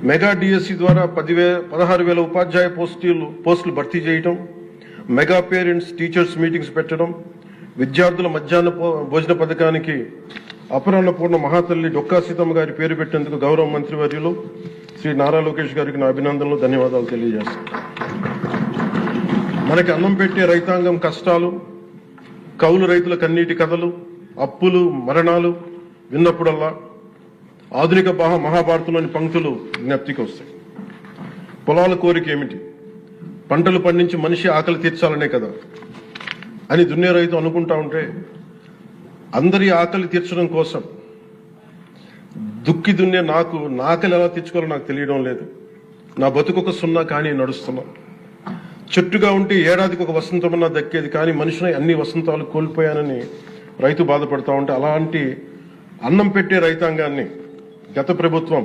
Mega DSC ద్వారా 16,000 ఉపాధ్యాయ పోస్టులు భర్తీ చేయటం, మెగా పేరెంట్స్ టీచర్స్ మీటింగ్స్ పెట్టడం, విద్యార్థుల మధ్యాహ్న భోజన పథకానికి అపరాన్నపూర్ణ మహాతల్లి డొక్కా సీతమ్మ గారి పేరు పెట్టేందుకు గౌరవ మంత్రివర్యులు శ్రీ నారా లోకేష్ గారికి నా అభినందనలు, ధన్యవాదాలు తెలియజేస్తాను. మనకి అన్నం పెట్టే రైతాంగం కష్టాలు, కౌలు రైతుల కన్నీటి కథలు, అప్పులు, మరణాలు విన్నప్పుడల్లా ఆధునిక మహాభారతంలోని పంక్తులు జ్ఞప్తికి వస్తాయి. పొలాల కోరిక ఏమిటి? పంటలు పండించి మనిషి ఆకలి తీర్చాలనే కదా అని దున్నే రైతు అనుకుంటా ఉంటే, అందరి ఆకలి తీర్చడం కోసం దుక్కి దున్నే నా ఆకలి ఎలా తీర్చుకోవాలో నాకు తెలియడం లేదు. నా బతుకొక సున్నా కానీ నడుస్తున్నా. చెట్టుగా ఉంటే ఏడాదికి ఒక వసంతమన్నా దక్కేది, కానీ మనిషిని అన్ని వసంతాలు కోల్పోయానని రైతు బాధపడతా ఉంటే, అలాంటి అన్నం పెట్టే రైతాంగాన్ని గత ప్రభుత్వం